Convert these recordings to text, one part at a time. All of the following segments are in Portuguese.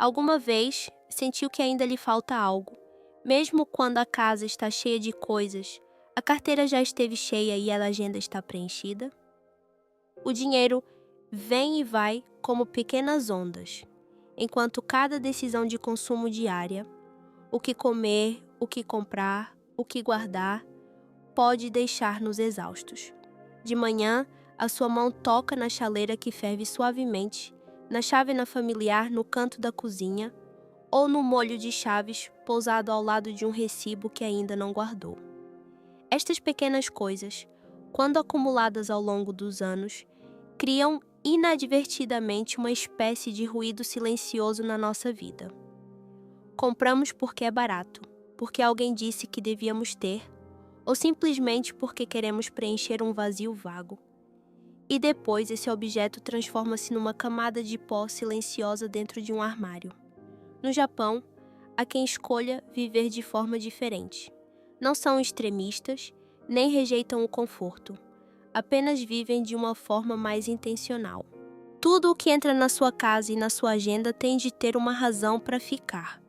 Alguma vez sentiu que ainda lhe falta algo, mesmo quando a casa está cheia de coisas, a carteira já esteve cheia e a agenda está preenchida? O dinheiro vem e vai como pequenas ondas, enquanto cada decisão de consumo diária, o que comer, o que comprar, o que guardar, pode deixar-nos exaustos. De manhã, a sua mão toca na chaleira que ferve suavemente, na chávena familiar no canto da cozinha ou no molho de chaves pousado ao lado de um recibo que ainda não guardou. Estas pequenas coisas, quando acumuladas ao longo dos anos, criam inadvertidamente uma espécie de ruído silencioso na nossa vida. Compramos porque é barato, porque alguém disse que devíamos ter, ou simplesmente porque queremos preencher um vazio vago. E depois esse objeto transforma-se numa camada de pó silenciosa dentro de um armário. No Japão, há quem escolha viver de forma diferente. Não são extremistas, nem rejeitam o conforto. Apenas vivem de uma forma mais intencional. Tudo o que entra na sua casa e na sua agenda tem de ter uma razão para ficar.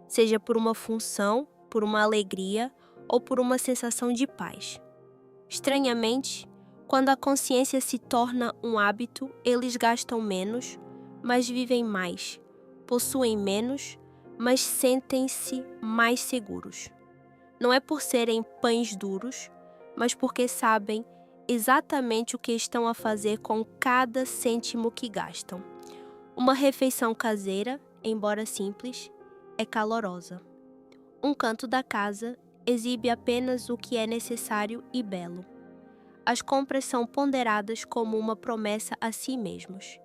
Seja por uma função, por uma alegria ou por uma sensação de paz. Estranhamente, quando a consciência se torna um hábito, eles gastam menos, mas vivem mais, possuem menos, mas sentem-se mais seguros. Não é por serem pães duros, mas porque sabem exatamente o que estão a fazer com cada cêntimo que gastam. Uma refeição caseira, embora simples, é calorosa. Um canto da casa exibe apenas o que é necessário e belo. As compras são ponderadas como uma promessa a si mesmos.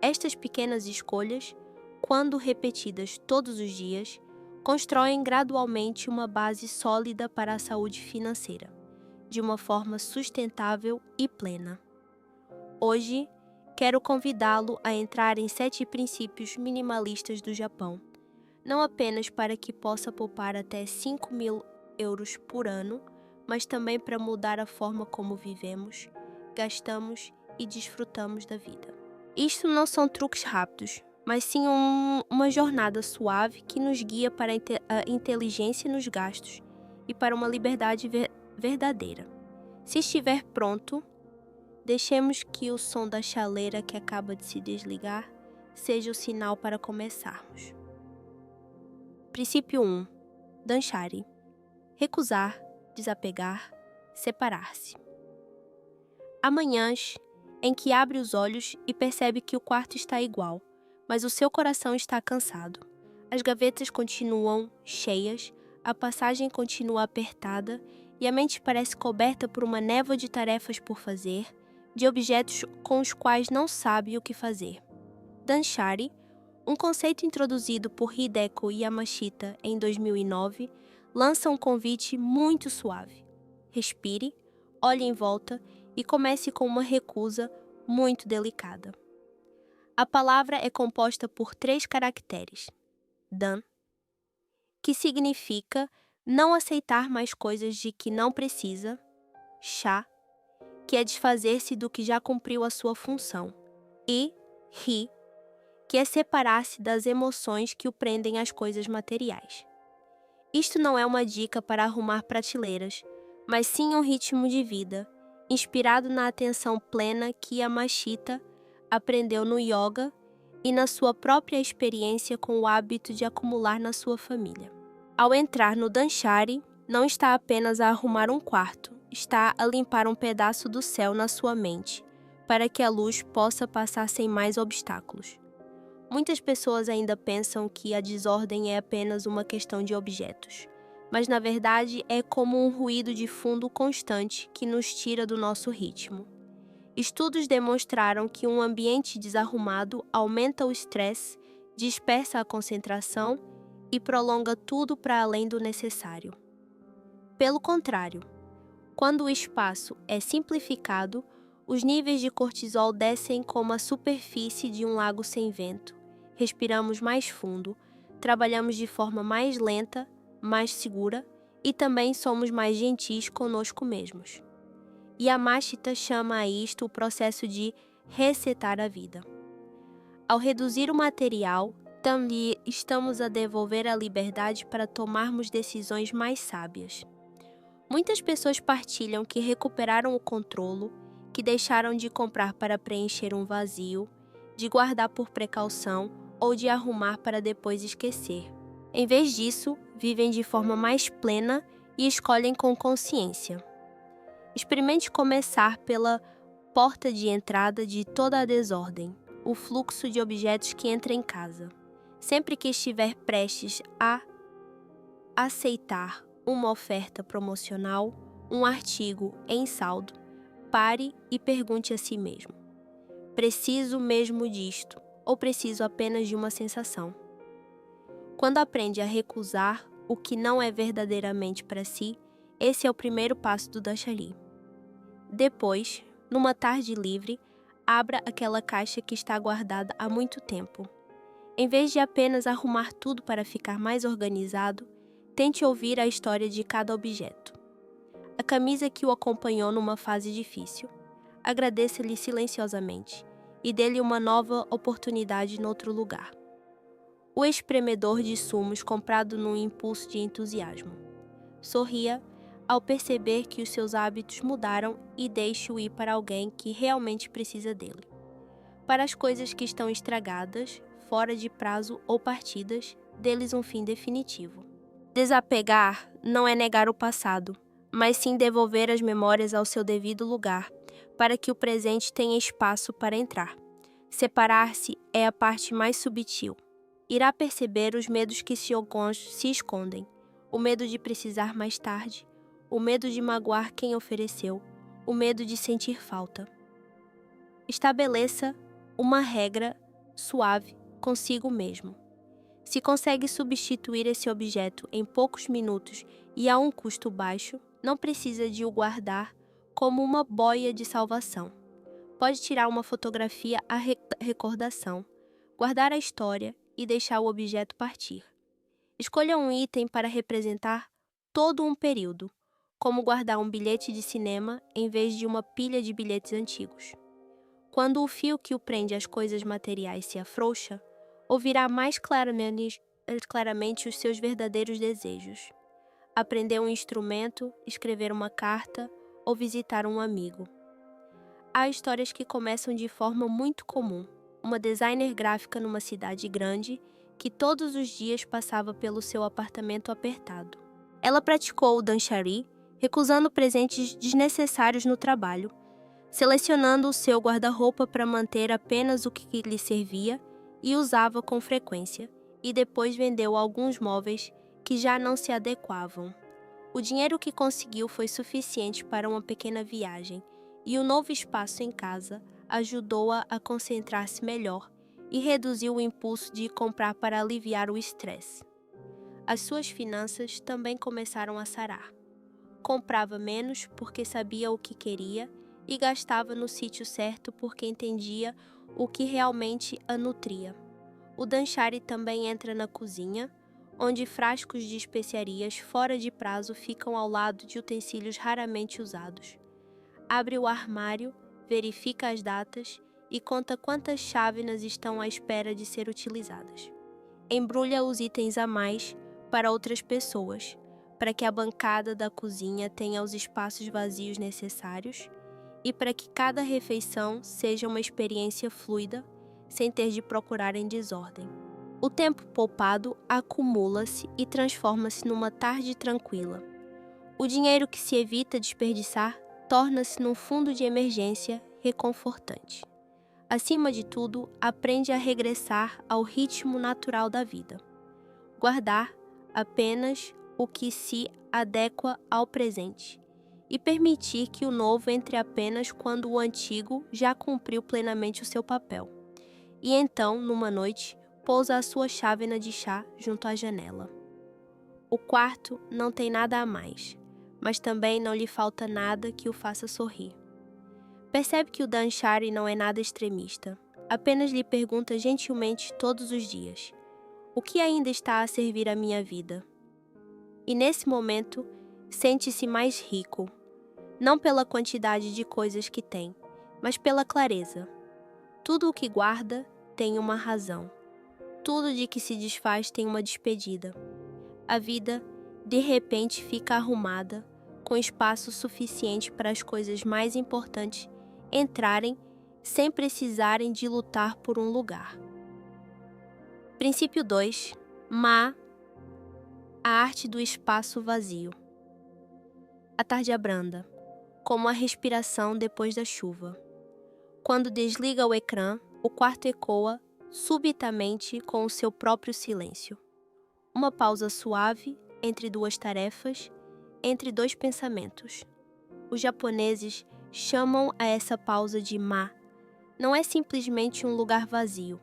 Estas pequenas escolhas, quando repetidas todos os dias, constroem gradualmente uma base sólida para a saúde financeira, de uma forma sustentável e plena. Hoje, quero convidá-lo a entrar em 7 princípios minimalistas do Japão, não apenas para que possa poupar até 5.000 euros por ano, mas também para mudar a forma como vivemos, gastamos e desfrutamos da vida. Isto não são truques rápidos, mas sim uma jornada suave que nos guia para a inteligência nos gastos e para uma liberdade verdadeira. Se estiver pronto, deixemos que o som da chaleira que acaba de se desligar seja o sinal para começarmos. Princípio 1. Danshari. Recusar, desapegar, separar-se. Há manhãs em que abre os olhos e percebe que o quarto está igual, mas o seu coração está cansado. As gavetas continuam cheias, a passagem continua apertada e a mente parece coberta por uma névoa de tarefas por fazer, de objetos com os quais não sabe o que fazer. Danshari, um conceito introduzido por Hideko Yamashita em 2009, lança um convite muito suave. Respire, olhe em volta e comece com uma recusa muito delicada. A palavra é composta por 3 caracteres. Dan, que significa não aceitar mais coisas de que não precisa. Sha, que é desfazer-se do que já cumpriu a sua função. E Ri, que é separar-se das emoções que o prendem às coisas materiais. Isto não é uma dica para arrumar prateleiras, mas sim um ritmo de vida, inspirado na atenção plena que Yamashita aprendeu no yoga e na sua própria experiência com o hábito de acumular na sua família. Ao entrar no Danshari, não está apenas a arrumar um quarto, está a limpar um pedaço do céu na sua mente, para que a luz possa passar sem mais obstáculos. Muitas pessoas ainda pensam que a desordem é apenas uma questão de objetos, mas na verdade é como um ruído de fundo constante que nos tira do nosso ritmo. Estudos demonstraram que um ambiente desarrumado aumenta o estresse, dispersa a concentração e prolonga tudo para além do necessário. Pelo contrário, quando o espaço é simplificado, os níveis de cortisol descem como a superfície de um lago sem vento. Respiramos mais fundo, trabalhamos de forma mais lenta, mais segura e também somos mais gentis conosco mesmos. Yamashita chama a isto o processo de resetar a vida. Ao reduzir o material, então lhe estamos a devolver a liberdade para tomarmos decisões mais sábias. Muitas pessoas partilham que recuperaram o controle, que deixaram de comprar para preencher um vazio, de guardar por precaução ou de arrumar para depois esquecer. Em vez disso, vivem de forma mais plena e escolhem com consciência. Experimente começar pela porta de entrada de toda a desordem, o fluxo de objetos que entra em casa. Sempre que estiver prestes a aceitar uma oferta promocional, um artigo em saldo, pare e pergunte a si mesmo: preciso mesmo disto ou preciso apenas de uma sensação? Quando aprende a recusar o que não é verdadeiramente para si, esse é o primeiro passo do Danshari. Depois, numa tarde livre, abra aquela caixa que está guardada há muito tempo. Em vez de apenas arrumar tudo para ficar mais organizado, tente ouvir a história de cada objeto. A camisa que o acompanhou numa fase difícil. Agradeça-lhe silenciosamente e dê-lhe uma nova oportunidade em outro lugar. O espremedor de sumos comprado num impulso de entusiasmo. Sorria ao perceber que os seus hábitos mudaram e deixe-o ir para alguém que realmente precisa dele. Para as coisas que estão estragadas, fora de prazo ou partidas, dê-lhes um fim definitivo. Desapegar não é negar o passado, mas sim devolver as memórias ao seu devido lugar, para que o presente tenha espaço para entrar. Separar-se é a parte mais subtil. Irá perceber os medos que se escondem, o medo de precisar mais tarde, o medo de magoar quem ofereceu, o medo de sentir falta. Estabeleça uma regra suave consigo mesmo. Se consegue substituir esse objeto em poucos minutos e a um custo baixo, não precisa de o guardar como uma boia de salvação. Pode tirar uma fotografia à recordação, guardar a história e deixar o objeto partir. Escolha um item para representar todo um período, como guardar um bilhete de cinema em vez de uma pilha de bilhetes antigos. Quando o fio que o prende às coisas materiais se afrouxa, ouvirá mais claramente os seus verdadeiros desejos. Aprender um instrumento, escrever uma carta ou visitar um amigo. Há histórias que começam de forma muito comum. Uma designer gráfica numa cidade grande que todos os dias passava pelo seu apartamento apertado. Ela praticou o Danshari, recusando presentes desnecessários no trabalho, selecionando o seu guarda-roupa para manter apenas o que lhe servia e usava com frequência, e depois vendeu alguns móveis que já não se adequavam. O dinheiro que conseguiu foi suficiente para uma pequena viagem, e o novo espaço em casa ajudou-a a concentrar-se melhor e reduziu o impulso de comprar para aliviar o estresse. As suas finanças também começaram a sarar. Comprava menos porque sabia o que queria e gastava no sítio certo porque entendia o que realmente a nutria. O Danshari também entra na cozinha, onde frascos de especiarias fora de prazo ficam ao lado de utensílios raramente usados. Abre o armário, verifica as datas e conta quantas chávenas estão à espera de ser utilizadas. Embrulha os itens a mais para outras pessoas, para que a bancada da cozinha tenha os espaços vazios necessários e para que cada refeição seja uma experiência fluida, sem ter de procurar em desordem. O tempo poupado acumula-se e transforma-se numa tarde tranquila. O dinheiro que se evita desperdiçar torna-se num fundo de emergência reconfortante. Acima de tudo, aprende a regressar ao ritmo natural da vida. Guardar apenas o que se adequa ao presente e permitir que o novo entre apenas quando o antigo já cumpriu plenamente o seu papel. E então, numa noite, pousa a sua chávena de chá junto à janela. O quarto não tem nada a mais, mas também não lhe falta nada que o faça sorrir. Percebe que o Danshari não é nada extremista, apenas lhe pergunta gentilmente todos os dias: o que ainda está a servir à minha vida? E nesse momento, sente-se mais rico, não pela quantidade de coisas que tem, mas pela clareza. Tudo o que guarda tem uma razão. Tudo de que se desfaz tem uma despedida. A vida, de repente, fica arrumada, com espaço suficiente para as coisas mais importantes entrarem sem precisarem de lutar por um lugar. Princípio 2. Ma, a arte do espaço vazio. A tarde abranda, como a respiração depois da chuva. Quando desliga o ecrã, o quarto ecoa subitamente com o seu próprio silêncio. Uma pausa suave entre duas tarefas, entre dois pensamentos. Os japoneses chamam a essa pausa de ma. Não é simplesmente um lugar vazio,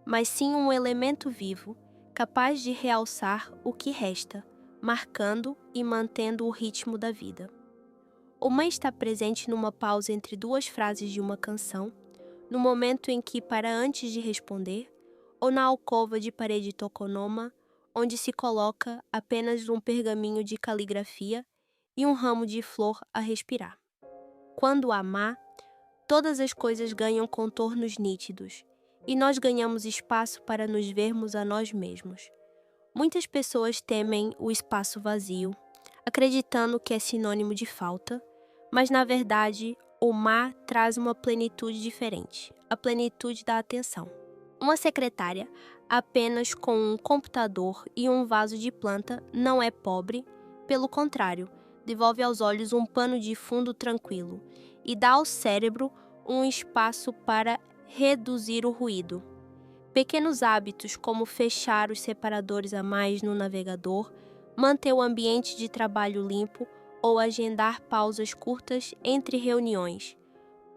mas sim um elemento vivo, capaz de realçar o que resta, marcando e mantendo o ritmo da vida. O ma está presente numa pausa entre duas frases de uma canção, no momento em que para antes de responder, ou na alcova de parede tokonoma, onde se coloca apenas um pergaminho de caligrafia e um ramo de flor a respirar. Quando há ma, todas as coisas ganham contornos nítidos, e nós ganhamos espaço para nos vermos a nós mesmos. Muitas pessoas temem o espaço vazio, acreditando que é sinônimo de falta, mas na verdade o ma traz uma plenitude diferente, a plenitude da atenção. Uma secretária apenas com um computador e um vaso de planta não é pobre, pelo contrário, devolve aos olhos um pano de fundo tranquilo e dá ao cérebro um espaço para reduzir o ruído. Pequenos hábitos como fechar os separadores a mais no navegador, manter o ambiente de trabalho limpo ou agendar pausas curtas entre reuniões.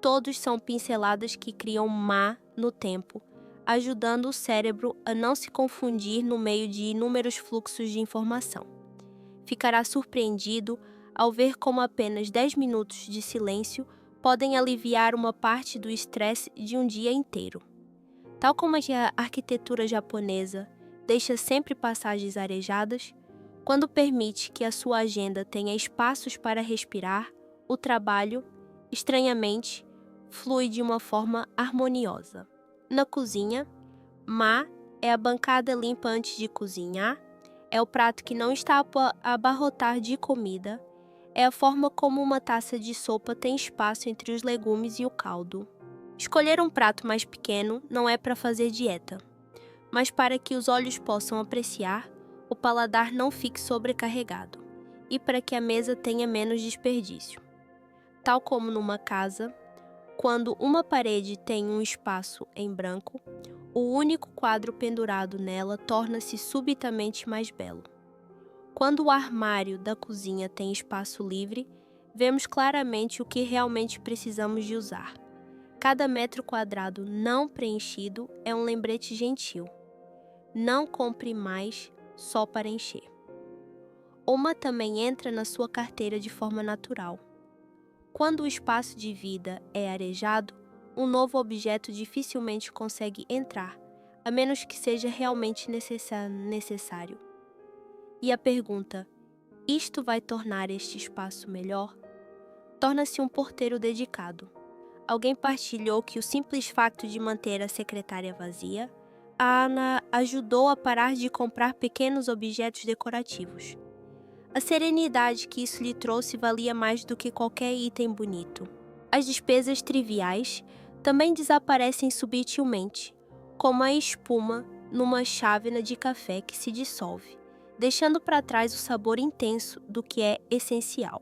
Todos são pinceladas que criam ma no tempo, ajudando o cérebro a não se confundir no meio de inúmeros fluxos de informação. Ficará surpreendido ao ver como apenas 10 minutos de silêncio podem aliviar uma parte do estresse de um dia inteiro. Tal como a arquitetura japonesa deixa sempre passagens arejadas, quando permite que a sua agenda tenha espaços para respirar, o trabalho, estranhamente, flui de uma forma harmoniosa. Na cozinha, ma é a bancada limpa antes de cozinhar, é o prato que não está a abarrotar de comida, é a forma como uma taça de sopa tem espaço entre os legumes e o caldo. Escolher um prato mais pequeno não é para fazer dieta, mas para que os olhos possam apreciar, o paladar não fique sobrecarregado e para que a mesa tenha menos desperdício. Tal como numa casa, quando uma parede tem um espaço em branco, o único quadro pendurado nela torna-se subitamente mais belo. Quando o armário da cozinha tem espaço livre, vemos claramente o que realmente precisamos de usar. Cada metro quadrado não preenchido é um lembrete gentil. Não compre mais só para encher. Uma também entra na sua carteira de forma natural. Quando o espaço de vida é arejado, um novo objeto dificilmente consegue entrar, a menos que seja realmente necessário. E a pergunta, isto vai tornar este espaço melhor? Torna-se um porteiro dedicado. Alguém partilhou que o simples facto de manter a secretária vazia, a Ana ajudou a parar de comprar pequenos objetos decorativos. A serenidade que isso lhe trouxe valia mais do que qualquer item bonito. As despesas triviais também desaparecem subtilmente, como a espuma numa chávena de café que se dissolve, deixando para trás o sabor intenso do que é essencial.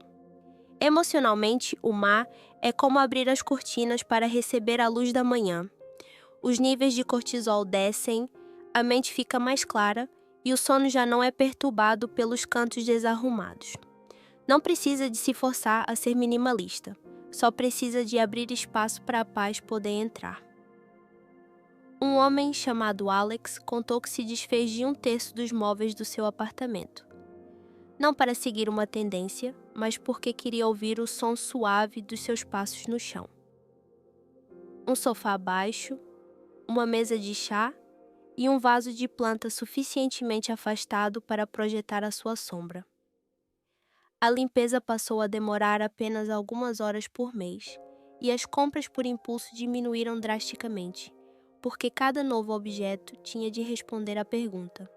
Emocionalmente, o ma é como abrir as cortinas para receber a luz da manhã. Os níveis de cortisol descem, a mente fica mais clara e o sono já não é perturbado pelos cantos desarrumados. Não precisa de se forçar a ser minimalista, só precisa de abrir espaço para a paz poder entrar. Um homem chamado Alex contou que se desfez de 1/3 dos móveis do seu apartamento. Não para seguir uma tendência, mas porque queria ouvir o som suave dos seus passos no chão. Um sofá baixo, uma mesa de chá e um vaso de planta suficientemente afastado para projetar a sua sombra. A limpeza passou a demorar apenas algumas horas por mês, e as compras por impulso diminuíram drasticamente, porque cada novo objeto tinha de responder à pergunta: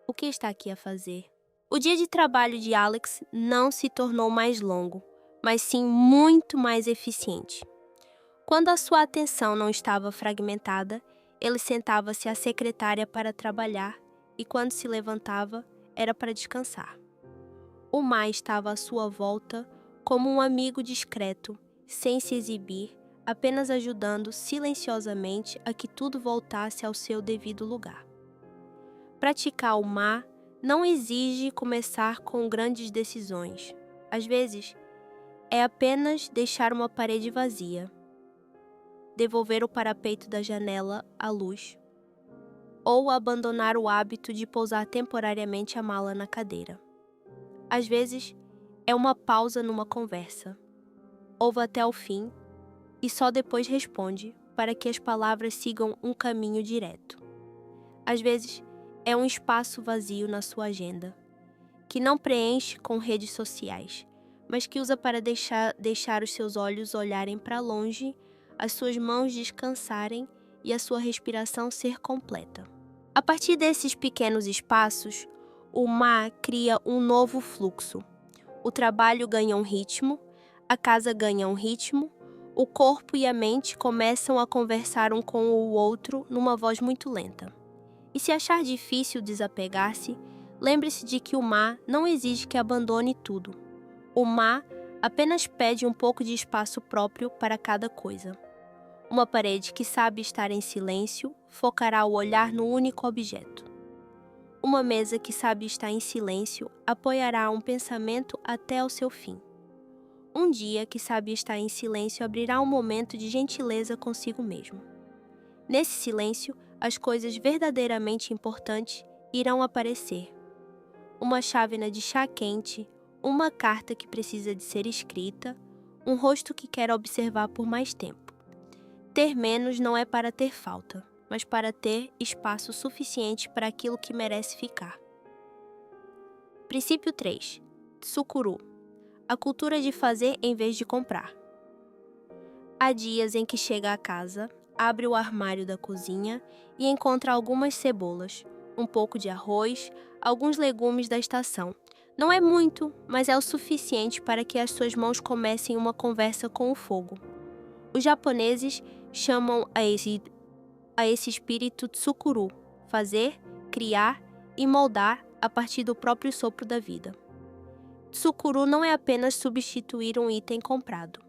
o que está aqui a fazer? O dia de trabalho de Alex não se tornou mais longo, mas sim muito mais eficiente. Quando a sua atenção não estava fragmentada, ele sentava-se à secretária para trabalhar e, quando se levantava, era para descansar. O mar estava à sua volta como um amigo discreto, sem se exibir, apenas ajudando silenciosamente a que tudo voltasse ao seu devido lugar. Praticar o mar não exige começar com grandes decisões. Às vezes, é apenas deixar uma parede vazia, devolver o parapeito da janela à luz, ou abandonar o hábito de pousar temporariamente a mala na cadeira. Às vezes, é uma pausa numa conversa. Ouve até o fim e só depois responde para que as palavras sigam um caminho direto. Às vezes, é um espaço vazio na sua agenda, que não preenche com redes sociais, mas que usa para deixar os seus olhos olharem para longe, as suas mãos descansarem e a sua respiração ser completa. A partir desses pequenos espaços, o mar cria um novo fluxo. O trabalho ganha um ritmo, a casa ganha um ritmo, o corpo e a mente começam a conversar um com o outro numa voz muito lenta. E se achar difícil desapegar-se, lembre-se de que o mar não exige que abandone tudo. O mar apenas pede um pouco de espaço próprio para cada coisa. Uma parede que sabe estar em silêncio focará o olhar no único objeto. Uma mesa que sabe estar em silêncio apoiará um pensamento até o seu fim. Um dia que sabe estar em silêncio abrirá um momento de gentileza consigo mesmo. Nesse silêncio, as coisas verdadeiramente importantes irão aparecer. Uma chávena de chá quente, uma carta que precisa de ser escrita, um rosto que quer observar por mais tempo. Ter menos não é para ter falta, mas para ter espaço suficiente para aquilo que merece ficar. Princípio 3. Tsukuru. A cultura de fazer em vez de comprar. Há dias em que chega à casa, abre o armário da cozinha e encontra algumas cebolas, um pouco de arroz, alguns legumes da estação. Não é muito, mas é o suficiente para que as suas mãos comecem uma conversa com o fogo. Os japoneses chamam a esse espírito tsukuru, fazer, criar e moldar a partir do próprio sopro da vida. Tsukuru não é apenas substituir um item comprado.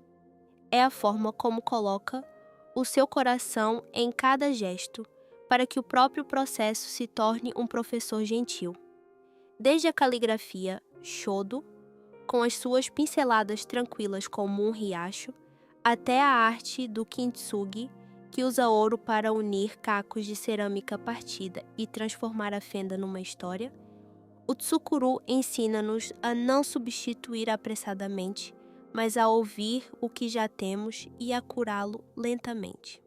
É a forma como coloca o seu coração em cada gesto, para que o próprio processo se torne um professor gentil. Desde a caligrafia shodo, com as suas pinceladas tranquilas como um riacho, até a arte do kintsugi, que usa ouro para unir cacos de cerâmica partida e transformar a fenda numa história, o tsukuru ensina-nos a não substituir apressadamente, mas a ouvir o que já temos e a curá-lo lentamente.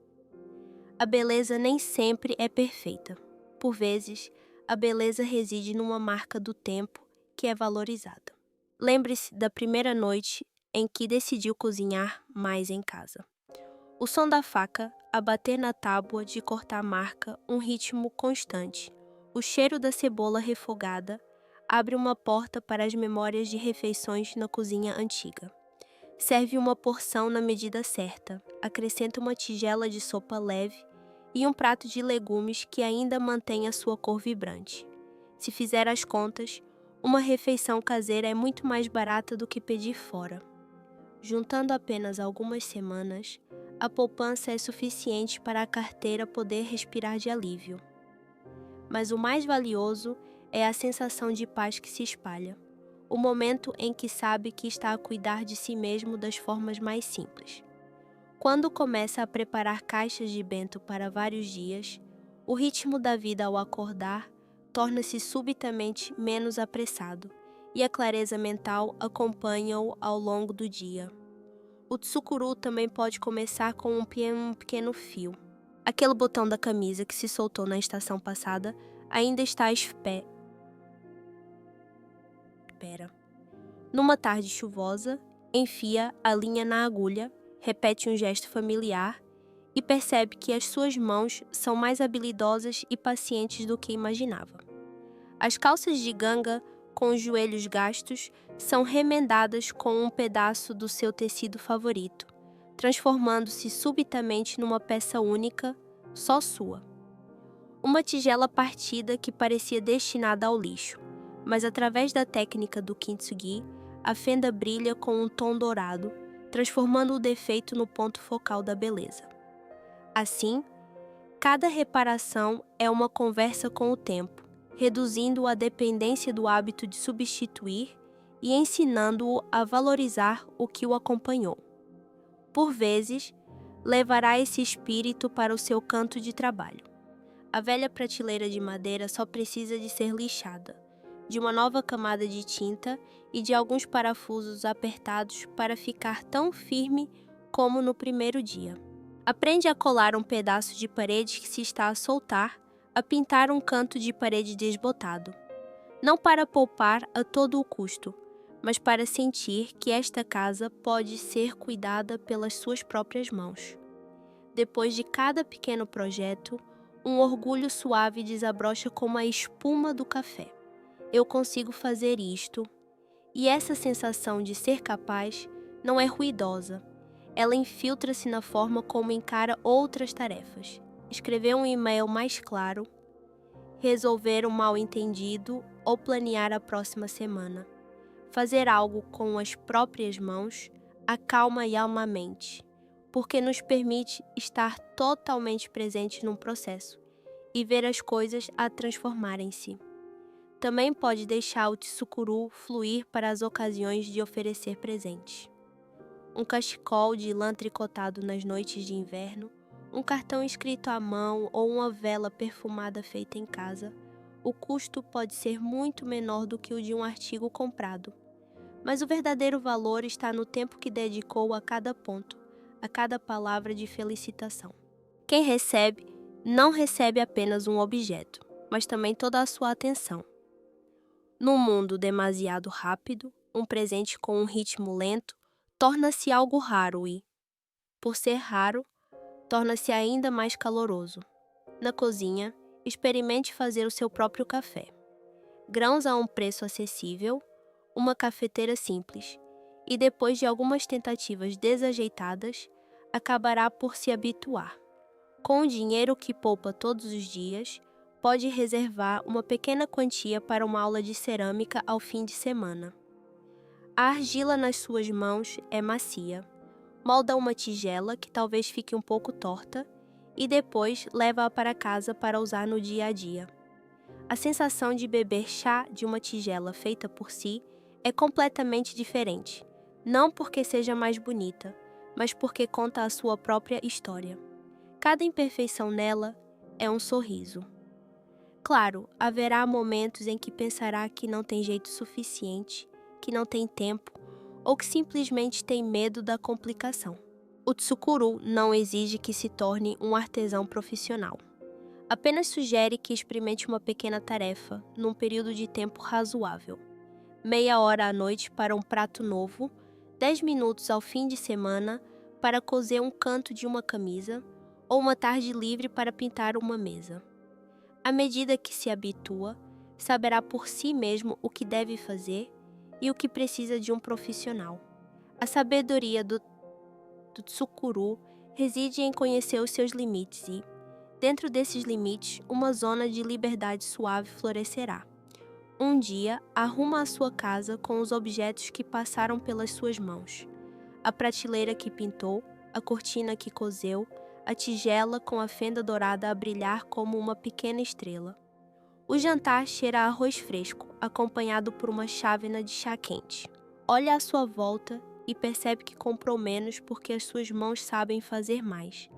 A beleza nem sempre é perfeita. Por vezes, a beleza reside numa marca do tempo que é valorizada. Lembre-se da primeira noite em que decidiu cozinhar mais em casa. O som da faca a bater na tábua de cortar marca um ritmo constante. O cheiro da cebola refogada abre uma porta para as memórias de refeições na cozinha antiga. Serve uma porção na medida certa, acrescenta uma tigela de sopa leve e um prato de legumes que ainda mantém a sua cor vibrante. Se fizer as contas, uma refeição caseira é muito mais barata do que pedir fora. Juntando apenas algumas semanas, a poupança é suficiente para a carteira poder respirar de alívio. Mas o mais valioso é a sensação de paz que se espalha, o momento em que sabe que está a cuidar de si mesmo das formas mais simples. Quando começa a preparar caixas de bento para vários dias, o ritmo da vida ao acordar torna-se subitamente menos apressado e a clareza mental acompanha-o ao longo do dia. O tsukuru também pode começar com um pequeno fio. Aquele botão da camisa que se soltou na estação passada ainda está à espera. Numa tarde chuvosa, enfia a linha na agulha, repete um gesto familiar e percebe que as suas mãos são mais habilidosas e pacientes do que imaginava. As calças de ganga, com os joelhos gastos, são remendadas com um pedaço do seu tecido favorito, transformando-se subitamente numa peça única, só sua. Uma tigela partida que parecia destinada ao lixo, mas através da técnica do kintsugi, a fenda brilha com um tom dourado, transformando o defeito no ponto focal da beleza. Assim, cada reparação é uma conversa com o tempo, reduzindo a dependência do hábito de substituir e ensinando-o a valorizar o que o acompanhou. Por vezes, levará esse espírito para o seu canto de trabalho. A velha prateleira de madeira só precisa de ser lixada, de uma nova camada de tinta e de alguns parafusos apertados para ficar tão firme como no primeiro dia. Aprende a colar um pedaço de parede que se está a soltar, a pintar um canto de parede desbotado. Não para poupar a todo o custo, mas para sentir que esta casa pode ser cuidada pelas suas próprias mãos. Depois de cada pequeno projeto, um orgulho suave desabrocha como a espuma do café. Eu consigo fazer isto. E essa sensação de ser capaz não é ruidosa. Ela infiltra-se na forma como encara outras tarefas. Escrever um e-mail mais claro, resolver um mal-entendido ou planear a próxima semana. Fazer algo com as próprias mãos acalma e alma a mente, porque nos permite estar totalmente presente num processo e ver as coisas a transformarem-se. Também pode deixar o tsukuru fluir para as ocasiões de oferecer presentes. Um cachecol de lã tricotado nas noites de inverno, um cartão escrito à mão ou uma vela perfumada feita em casa, o custo pode ser muito menor do que o de um artigo comprado. Mas o verdadeiro valor está no tempo que dedicou a cada ponto, a cada palavra de felicitação. Quem recebe, não recebe apenas um objeto, mas também toda a sua atenção. Num mundo demasiado rápido, um presente com um ritmo lento torna-se algo raro e, por ser raro, torna-se ainda mais caloroso. Na cozinha, experimente fazer o seu próprio café. Grãos a um preço acessível, uma cafeteira simples, e depois de algumas tentativas desajeitadas, acabará por se habituar. Com o dinheiro que poupa todos os dias, pode reservar uma pequena quantia para uma aula de cerâmica ao fim de semana. A argila nas suas mãos é macia. Molda uma tigela que talvez fique um pouco torta e depois leva-a para casa para usar no dia a dia. A sensação de beber chá de uma tigela feita por si é completamente diferente, não porque seja mais bonita, mas porque conta a sua própria história. Cada imperfeição nela é um sorriso. Claro, haverá momentos em que pensará que não tem jeito suficiente, que não tem tempo, ou que simplesmente tem medo da complicação. O tsukuru não exige que se torne um artesão profissional. Apenas sugere que experimente uma pequena tarefa, num período de tempo razoável. Meia hora à noite para um prato novo, 10 minutos ao fim de semana para coser um canto de uma camisa, ou uma tarde livre para pintar uma mesa. À medida que se habitua, saberá por si mesmo o que deve fazer e o que precisa de um profissional. A sabedoria do tsukuru reside em conhecer os seus limites e, dentro desses limites, uma zona de liberdade suave florescerá. Um dia, arruma a sua casa com os objetos que passaram pelas suas mãos. A prateleira que pintou, a cortina que coseu, a tigela com a fenda dourada a brilhar como uma pequena estrela. O jantar cheira a arroz fresco, acompanhado por uma chávena de chá quente. Olha à sua volta e percebe que comprou menos porque as suas mãos sabem fazer mais,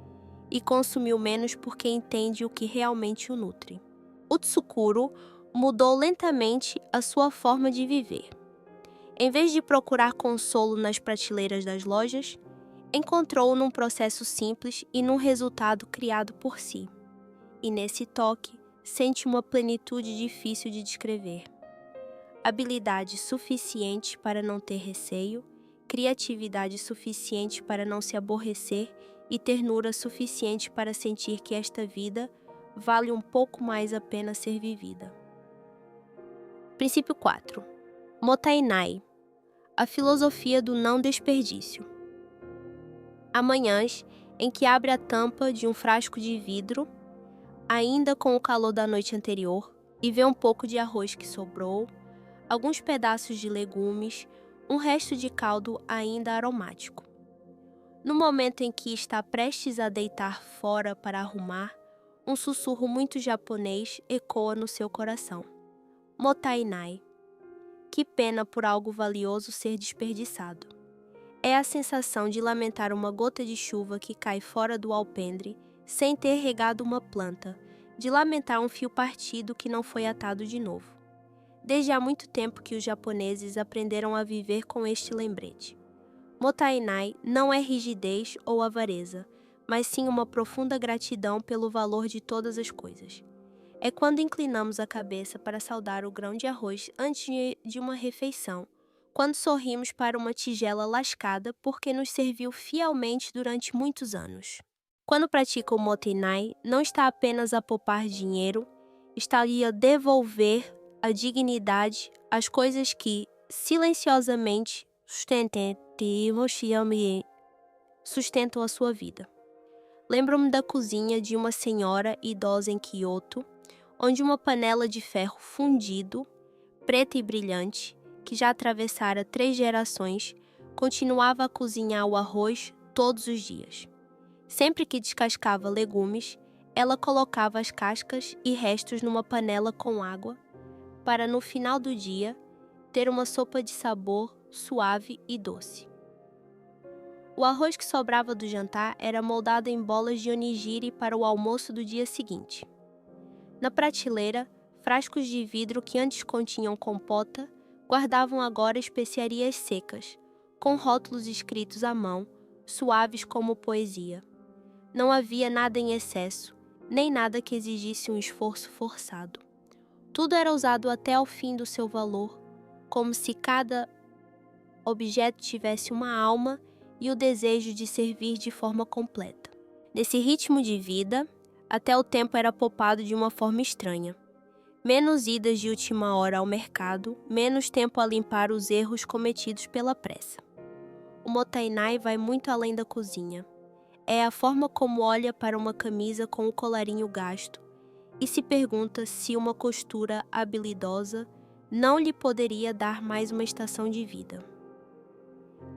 e consumiu menos porque entende o que realmente o nutre. O tsukuru mudou lentamente a sua forma de viver. Em vez de procurar consolo nas prateleiras das lojas, encontrou-o num processo simples e num resultado criado por si. E nesse toque, sente uma plenitude difícil de descrever. Habilidade suficiente para não ter receio, criatividade suficiente para não se aborrecer e ternura suficiente para sentir que esta vida vale um pouco mais a pena ser vivida. Princípio 4. Motainai, a filosofia do não desperdício. Há manhãs em que abre a tampa de um frasco de vidro, ainda com o calor da noite anterior, e vê um pouco de arroz que sobrou, alguns pedaços de legumes, um resto de caldo ainda aromático. No momento em que está prestes a deitar fora para arrumar, um sussurro muito japonês ecoa no seu coração. Motainai. Que pena por algo valioso ser desperdiçado. É a sensação de lamentar uma gota de chuva que cai fora do alpendre sem ter regado uma planta, de lamentar um fio partido que não foi atado de novo. Desde há muito tempo que os japoneses aprenderam a viver com este lembrete. Motainai não é rigidez ou avareza, mas sim uma profunda gratidão pelo valor de todas as coisas. É quando inclinamos a cabeça para saudar o grão de arroz antes de uma refeição, quando sorrimos para uma tigela lascada porque nos serviu fielmente durante muitos anos. Quando pratica o Motainai, não está apenas a poupar dinheiro, está ali a devolver a dignidade às coisas que, silenciosamente, sustentam a sua vida. Lembro-me da cozinha de uma senhora idosa em Kyoto, onde uma panela de ferro fundido, preta e brilhante, que já atravessara 3 gerações, continuava a cozinhar o arroz todos os dias. Sempre que descascava legumes, ela colocava as cascas e restos numa panela com água, para no final do dia ter uma sopa de sabor suave e doce. O arroz que sobrava do jantar era moldado em bolas de onigiri para o almoço do dia seguinte. Na prateleira, frascos de vidro que antes continham compota guardavam agora especiarias secas, com rótulos escritos à mão, suaves como poesia. Não havia nada em excesso, nem nada que exigisse um esforço forçado. Tudo era usado até ao fim do seu valor, como se cada objeto tivesse uma alma e o desejo de servir de forma completa. Nesse ritmo de vida, até o tempo era poupado de uma forma estranha. Menos idas de última hora ao mercado, menos tempo a limpar os erros cometidos pela pressa. O Motainai vai muito além da cozinha. É a forma como olha para uma camisa com o colarinho gasto e se pergunta se uma costura habilidosa não lhe poderia dar mais uma estação de vida.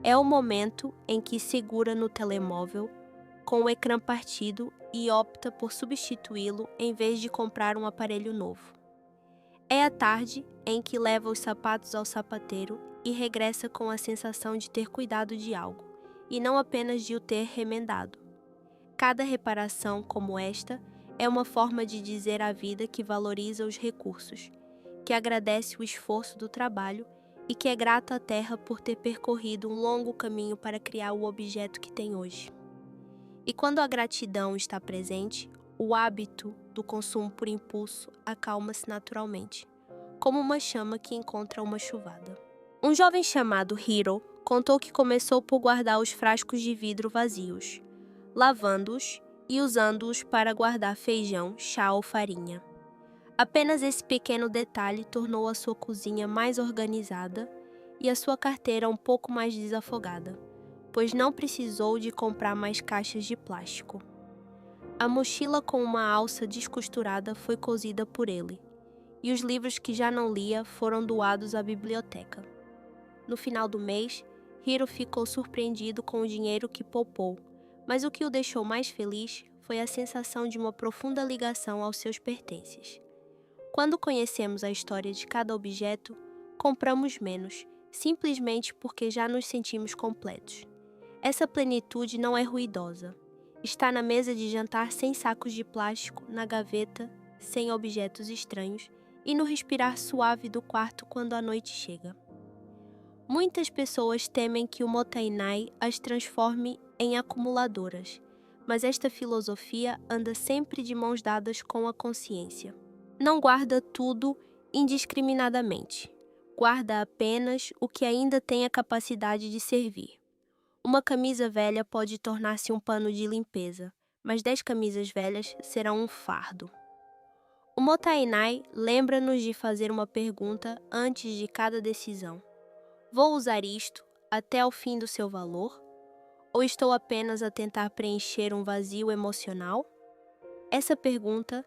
É o momento em que segura no telemóvel, com o ecrã partido e opta por substituí-lo em vez de comprar um aparelho novo. É a tarde em que leva os sapatos ao sapateiro e regressa com a sensação de ter cuidado de algo, e não apenas de o ter remendado. Cada reparação como esta é uma forma de dizer à vida que valoriza os recursos, que agradece o esforço do trabalho e que é grato à terra por ter percorrido um longo caminho para criar o objeto que tem hoje. E quando a gratidão está presente, o hábito do consumo por impulso acalma-se naturalmente, como uma chama que encontra uma chuvada. Um jovem chamado Hiro contou que começou por guardar os frascos de vidro vazios, lavando-os e usando-os para guardar feijão, chá ou farinha. Apenas esse pequeno detalhe tornou a sua cozinha mais organizada e a sua carteira um pouco mais desafogada, pois não precisou de comprar mais caixas de plástico. A mochila com uma alça descosturada foi cosida por ele, e os livros que já não lia foram doados à biblioteca. No final do mês, Hiro ficou surpreendido com o dinheiro que poupou, mas o que o deixou mais feliz foi a sensação de uma profunda ligação aos seus pertences. Quando conhecemos a história de cada objeto, compramos menos, simplesmente porque já nos sentimos completos. Essa plenitude não é ruidosa. Está na mesa de jantar sem sacos de plástico, na gaveta, sem objetos estranhos e no respirar suave do quarto quando a noite chega. Muitas pessoas temem que o Motainai as transforme em acumuladoras, mas esta filosofia anda sempre de mãos dadas com a consciência. Não guarda tudo indiscriminadamente. Guarda apenas o que ainda tem a capacidade de servir. Uma camisa velha pode tornar-se um pano de limpeza, mas 10 camisas velhas serão um fardo. O Motainai lembra-nos de fazer uma pergunta antes de cada decisão. Vou usar isto até o fim do seu valor? Ou estou apenas a tentar preencher um vazio emocional? Essa pergunta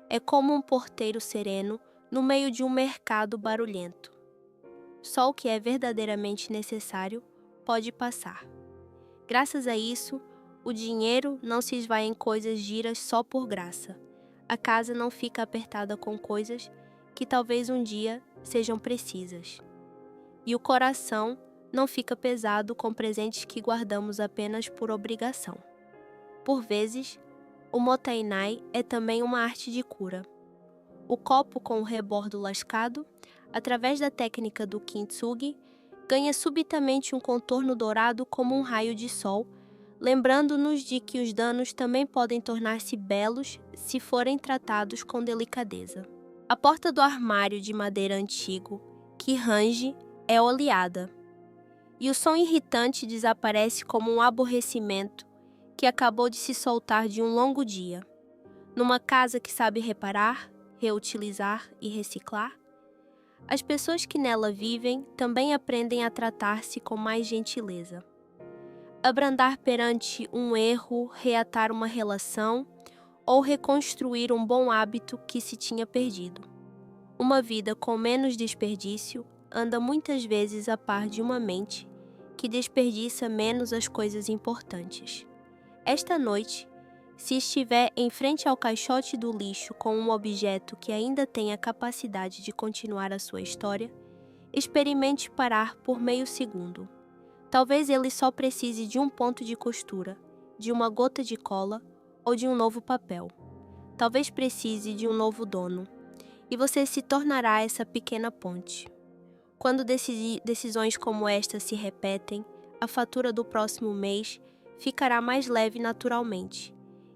é como um porteiro sereno no meio de um mercado barulhento. Só o que é verdadeiramente necessário pode passar. Graças a isso, o dinheiro não se esvai em coisas giras só por graça. A casa não fica apertada com coisas que talvez um dia sejam precisas. E o coração não fica pesado com presentes que guardamos apenas por obrigação. Por vezes, o Motainai é também uma arte de cura. O copo com o rebordo lascado, através da técnica do kintsugi, ganha subitamente um contorno dourado como um raio de sol, lembrando-nos de que os danos também podem tornar-se belos se forem tratados com delicadeza. A porta do armário de madeira antigo, que range, é oleada, e o som irritante desaparece como um aborrecimento que acabou de se soltar de um longo dia. Numa casa que sabe reparar, reutilizar e reciclar, as pessoas que nela vivem também aprendem a tratar-se com mais gentileza. Abrandar perante um erro, reatar uma relação ou reconstruir um bom hábito que se tinha perdido. Uma vida com menos desperdício anda muitas vezes a par de uma mente que desperdiça menos as coisas importantes. Esta noite, se estiver em frente ao caixote do lixo com um objeto que ainda tem a capacidade de continuar a sua história, experimente parar por meio segundo. Talvez ele só precise de um ponto de costura, de uma gota de cola ou de um novo papel. Talvez precise de um novo dono, e você se tornará essa pequena ponte. Quando decisões como esta se repetem, a fatura do próximo mês ficará mais leve naturalmente,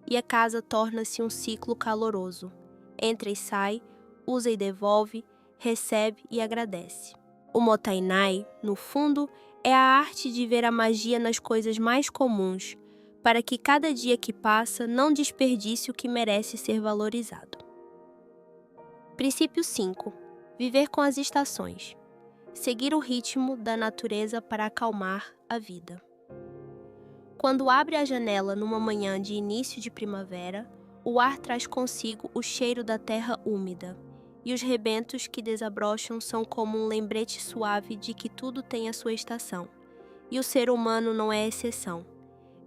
e a casa torna-se um ciclo caloroso. Entra e sai, usa e devolve, recebe e agradece. O Motainai, no fundo, é a arte de ver a magia nas coisas mais comuns, para que cada dia que passa não desperdice o que merece ser valorizado. Princípio 5. Viver com as estações. Seguir o ritmo da natureza para acalmar a vida. Quando abre a janela numa manhã de início de primavera, o ar traz consigo o cheiro da terra úmida, e os rebentos que desabrocham são como um lembrete suave de que tudo tem a sua estação, e o ser humano não é exceção.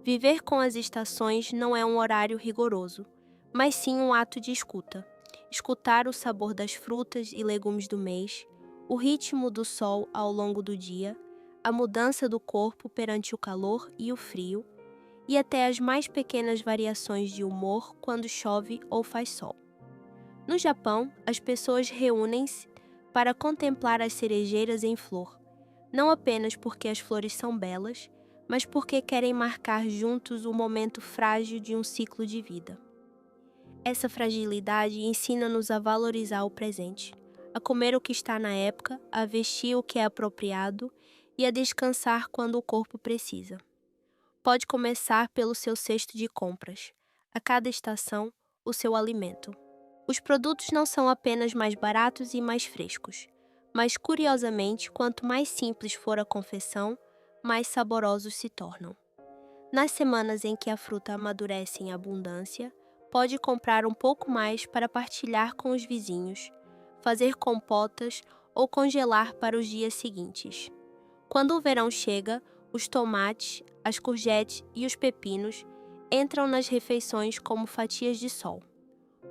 Viver com as estações não é um horário rigoroso, mas sim um ato de escuta. Escutar o sabor das frutas e legumes do mês, o ritmo do sol ao longo do dia, a mudança do corpo perante o calor e o frio, e até as mais pequenas variações de humor quando chove ou faz sol. No Japão, as pessoas reúnem-se para contemplar as cerejeiras em flor, não apenas porque as flores são belas, mas porque querem marcar juntos o momento frágil de um ciclo de vida. Essa fragilidade ensina-nos a valorizar o presente, a comer o que está na época, a vestir o que é apropriado e a descansar quando o corpo precisa. Pode começar pelo seu cesto de compras. A cada estação, o seu alimento. Os produtos não são apenas mais baratos e mais frescos, mas, curiosamente, quanto mais simples for a confecção, mais saborosos se tornam. Nas semanas em que a fruta amadurece em abundância, pode comprar um pouco mais para partilhar com os vizinhos, fazer compotas ou congelar para os dias seguintes. Quando o verão chega, os tomates, as courgettes e os pepinos entram nas refeições como fatias de sol.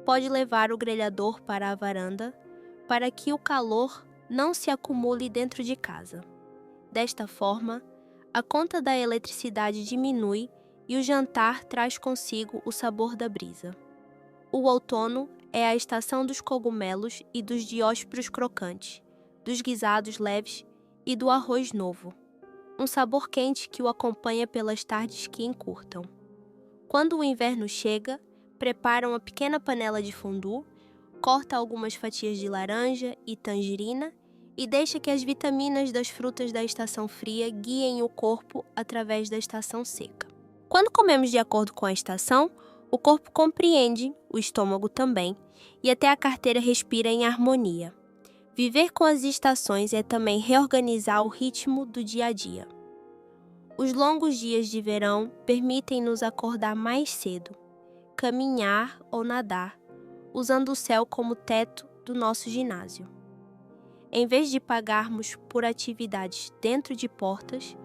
Pode levar o grelhador para a varanda para que o calor não se acumule dentro de casa. Desta forma, a conta da eletricidade diminui e o jantar traz consigo o sabor da brisa. O outono é a estação dos cogumelos e dos diósperos crocantes, dos guisados leves e do arroz novo. Um sabor quente que o acompanha pelas tardes que encurtam. Quando o inverno chega, prepara uma pequena panela de fondue, corta algumas fatias de laranja e tangerina e deixa que as vitaminas das frutas da estação fria guiem o corpo através da estação seca. Quando comemos de acordo com a estação, o corpo compreende, o estômago também, e até a carteira respira em harmonia. Viver com as estações é também reorganizar o ritmo do dia a dia. Os longos dias de verão permitem-nos acordar mais cedo, caminhar ou nadar, usando o céu como teto do nosso ginásio. Em vez de pagarmos por atividades dentro de portas,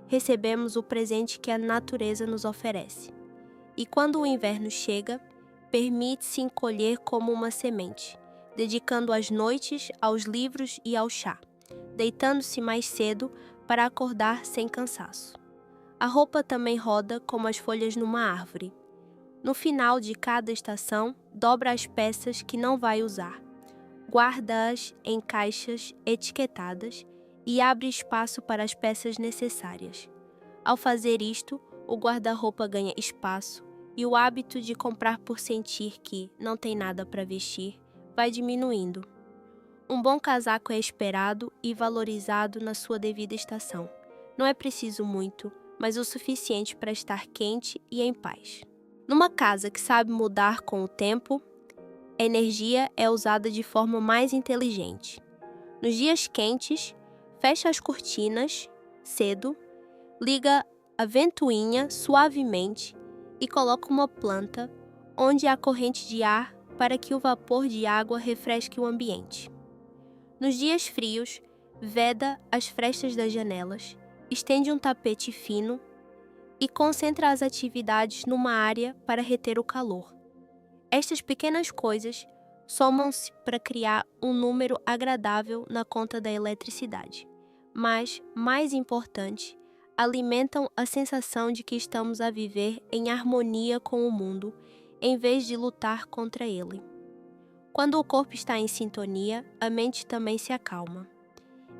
recebemos o presente que a natureza nos oferece. E quando o inverno chega, permite-se encolher como uma semente, dedicando as noites aos livros e ao chá, deitando-se mais cedo para acordar sem cansaço. A roupa também roda como as folhas numa árvore. No final de cada estação, dobra as peças que não vai usar, guarda-as em caixas etiquetadas e abre espaço para as peças necessárias. Ao fazer isto, o guarda-roupa ganha espaço e o hábito de comprar por sentir que não tem nada para vestir vai diminuindo. Um bom casaco é esperado e valorizado na sua devida estação. Não é preciso muito, mas o suficiente para estar quente e em paz. Numa casa que sabe mudar com o tempo, a energia é usada de forma mais inteligente. Nos dias quentes, fecha as cortinas cedo, liga a ventoinha suavemente e coloca uma planta onde há corrente de ar para que o vapor de água refresque o ambiente. Nos dias frios, veda as frestas das janelas, estende um tapete fino e concentra as atividades numa área para reter o calor. Estas pequenas coisas somam-se para criar um número agradável na conta da eletricidade, mas, mais importante, alimentam a sensação de que estamos a viver em harmonia com o mundo, em vez de lutar contra ele. Quando o corpo está em sintonia, a mente também se acalma.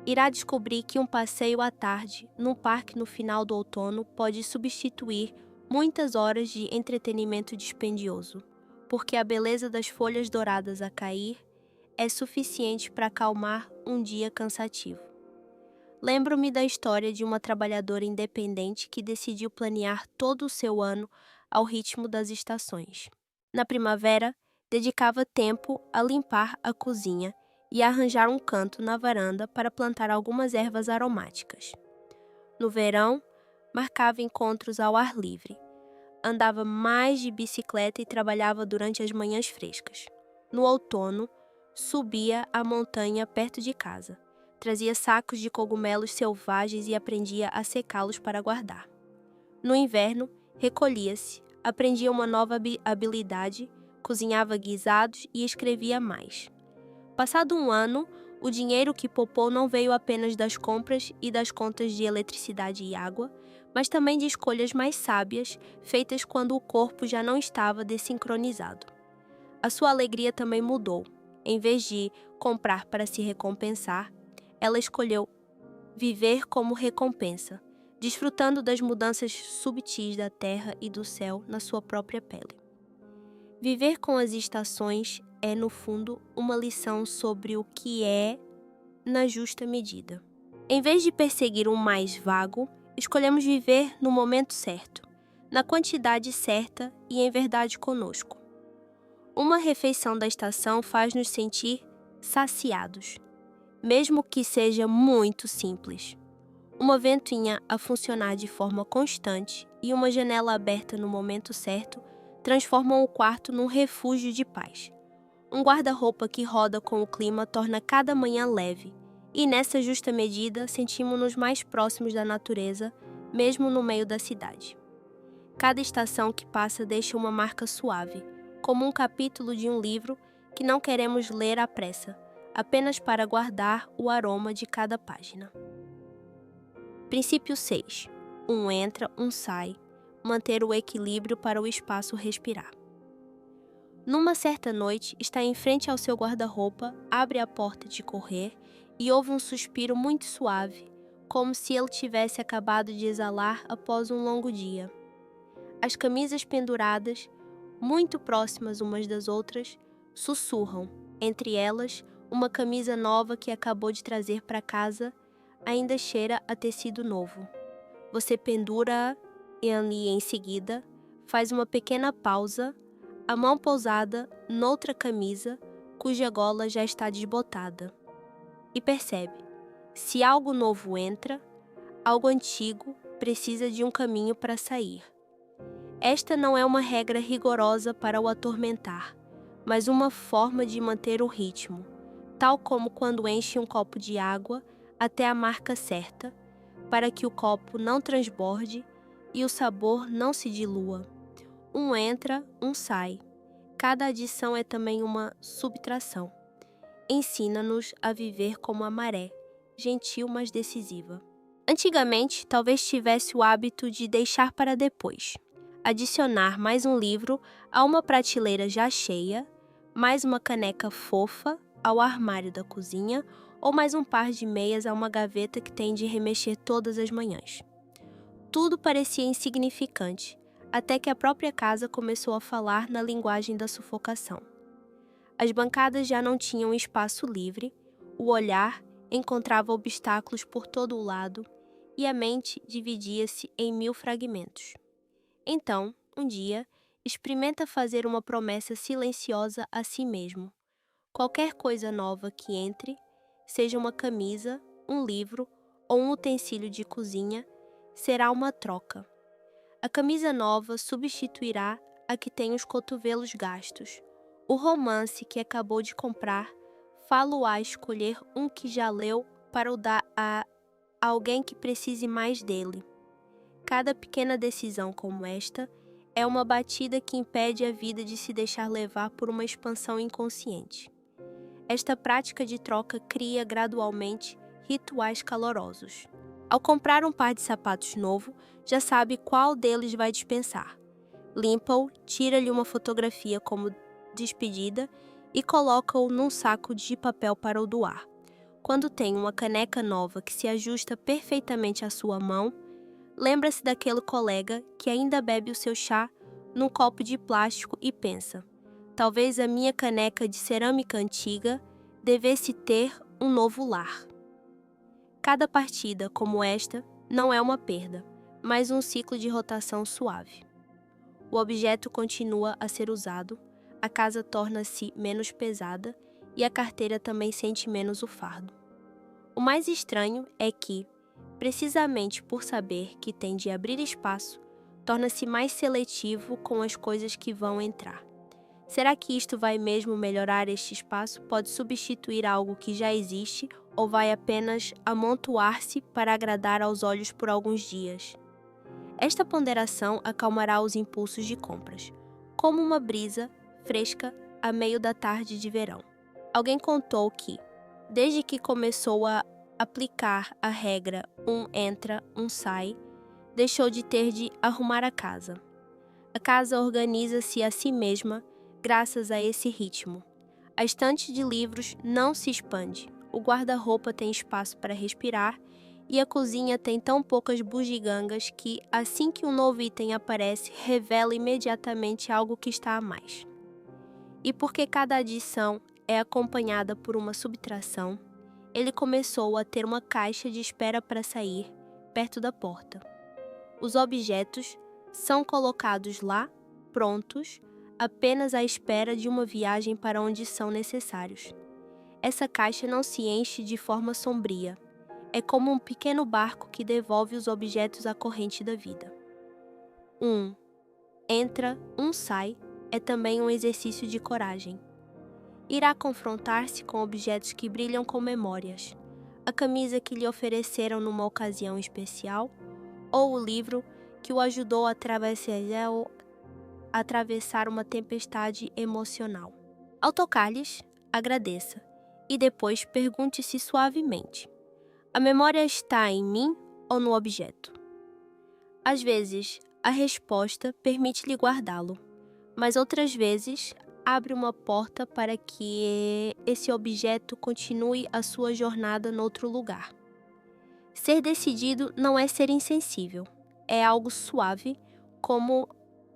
Irá descobrir que um passeio à tarde, num parque no final do outono, pode substituir muitas horas de entretenimento dispendioso, porque a beleza das folhas douradas a cair é suficiente para acalmar um dia cansativo. Lembro-me da história de uma trabalhadora independente que decidiu planear todo o seu ano ao ritmo das estações. Na primavera, dedicava tempo a limpar a cozinha e a arranjar um canto na varanda para plantar algumas ervas aromáticas. No verão, marcava encontros ao ar livre. Andava mais de bicicleta e trabalhava durante as manhãs frescas. No outono, subia a montanha perto de casa. Trazia sacos de cogumelos selvagens e aprendia a secá-los para guardar. No inverno, recolhia-se, aprendia uma nova habilidade, cozinhava guisados e escrevia mais. Passado um ano, o dinheiro que poupou não veio apenas das compras e das contas de eletricidade e água, mas também de escolhas mais sábias, feitas quando o corpo já não estava desincronizado. A sua alegria também mudou. Em vez de comprar para se recompensar, ela escolheu viver como recompensa, desfrutando das mudanças subtis da terra e do céu na sua própria pele. Viver com as estações é, no fundo, uma lição sobre o que é na justa medida. Em vez de perseguir um mais vago, escolhemos viver no momento certo, na quantidade certa e em verdade conosco. Uma refeição da estação faz-nos sentir saciados, mesmo que seja muito simples. Uma ventoinha a funcionar de forma constante e uma janela aberta no momento certo transformam o quarto num refúgio de paz. Um guarda-roupa que roda com o clima torna cada manhã leve, e nessa justa medida sentimos-nos mais próximos da natureza, mesmo no meio da cidade. Cada estação que passa deixa uma marca suave, como um capítulo de um livro que não queremos ler à pressa, apenas para guardar o aroma de cada página. Princípio 6. Um entra, um sai. Manter o equilíbrio para o espaço respirar. Numa certa noite, está em frente ao seu guarda-roupa, abre a porta de correr e ouve um suspiro muito suave, como se ele tivesse acabado de exalar após um longo dia. As camisas penduradas, muito próximas umas das outras, sussurram, entre elas, Uma camisa nova que acabou de trazer para casa ainda cheira a tecido novo. Você pendura-a e ali em seguida faz uma pequena pausa, a mão pousada noutra camisa cuja gola já está desbotada. E percebe, se algo novo entra, algo antigo precisa de um caminho para sair. Esta não é uma regra rigorosa para o atormentar, mas uma forma de manter o ritmo, tal como quando enche um copo de água até a marca certa, para que o copo não transborde e o sabor não se dilua. Um entra, um sai. Cada adição é também uma subtração. Ensina-nos a viver como a maré, gentil mas decisiva. Antigamente, talvez tivesse o hábito de deixar para depois. Adicionar mais um livro a uma prateleira já cheia, mais uma caneca fofa ao armário da cozinha ou mais um par de meias a uma gaveta que tem de remexer todas as manhãs. Tudo parecia insignificante, até que a própria casa começou a falar na linguagem da sufocação. As bancadas já não tinham espaço livre, o olhar encontrava obstáculos por todo o lado e a mente dividia-se em 1000 fragmentos. Então, um dia, experimenta fazer uma promessa silenciosa a si mesmo. Qualquer coisa nova que entre, seja uma camisa, um livro ou um utensílio de cozinha, será uma troca. A camisa nova substituirá a que tem os cotovelos gastos. O romance que acabou de comprar fá-lo-á escolher um que já leu para o dar a alguém que precise mais dele. Cada pequena decisão como esta é uma batida que impede a vida de se deixar levar por uma expansão inconsciente. Esta prática de troca cria gradualmente rituais calorosos. Ao comprar um par de sapatos novo, já sabe qual deles vai dispensar. Limpa-o, tira-lhe uma fotografia como despedida e coloca-o num saco de papel para o doar. Quando tem uma caneca nova que se ajusta perfeitamente à sua mão, lembra-se daquele colega que ainda bebe o seu chá num copo de plástico e pensa: talvez a minha caneca de cerâmica antiga devesse ter um novo lar. Cada partida como esta não é uma perda, mas um ciclo de rotação suave. O objeto continua a ser usado, a casa torna-se menos pesada e a carteira também sente menos o fardo. O mais estranho é que, precisamente por saber que tem de abrir espaço, torna-se mais seletivo com as coisas que vão entrar. Será que isto vai mesmo melhorar este espaço? Pode substituir algo que já existe ou vai apenas amontoar-se para agradar aos olhos por alguns dias? Esta ponderação acalmará os impulsos de compras, como uma brisa fresca a meio da tarde de verão. Alguém contou que, desde que começou a aplicar a regra um entra, um sai, deixou de ter de arrumar a casa. A casa organiza-se a si mesma graças a esse ritmo. A estante de livros não se expande, o guarda-roupa tem espaço para respirar e a cozinha tem tão poucas bugigangas que, assim que um novo item aparece, revela imediatamente algo que está a mais. E porque cada adição é acompanhada por uma subtração, ele começou a ter uma caixa de espera para sair, perto da porta. Os objetos são colocados lá, prontos, apenas à espera de uma viagem para onde são necessários. Essa caixa não se enche de forma sombria. É como um pequeno barco que devolve os objetos à corrente da vida. Um entra, um sai é também um exercício de coragem. Irá confrontar-se com objetos que brilham com memórias, a camisa que lhe ofereceram numa ocasião especial, ou o livro que o ajudou a atravessar uma tempestade emocional. Ao tocar-lhes, agradeça e depois pergunte-se suavemente: a memória está em mim ou no objeto? Às vezes, a resposta permite-lhe guardá-lo, mas outras vezes abre uma porta para que esse objeto continue a sua jornada noutro lugar. Ser decidido não é ser insensível, é algo suave, como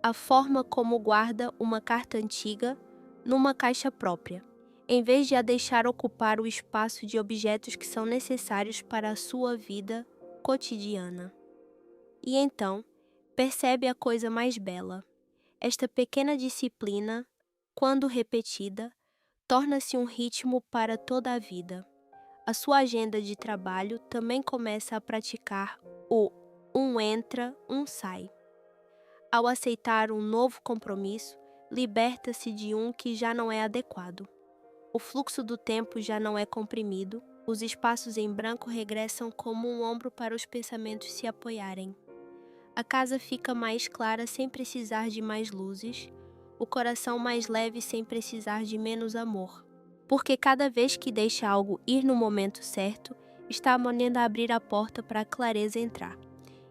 a forma como guarda uma carta antiga numa caixa própria. em vez de a deixar ocupar o espaço de objetos que são necessários para a sua vida cotidiana. E então, percebe a coisa mais bela. Esta pequena disciplina, quando repetida, torna-se um ritmo para toda a vida. A sua agenda de trabalho também começa a praticar o um entra, um sai. Ao aceitar um novo compromisso, liberta-se de um que já não é adequado. O fluxo do tempo já não é comprimido, os espaços em branco regressam como um ombro para os pensamentos se apoiarem. A casa fica mais clara sem precisar de mais luzes, o coração mais leve sem precisar de menos amor. Porque cada vez que deixa algo ir no momento certo, está manendo a abrir a porta para a clareza entrar.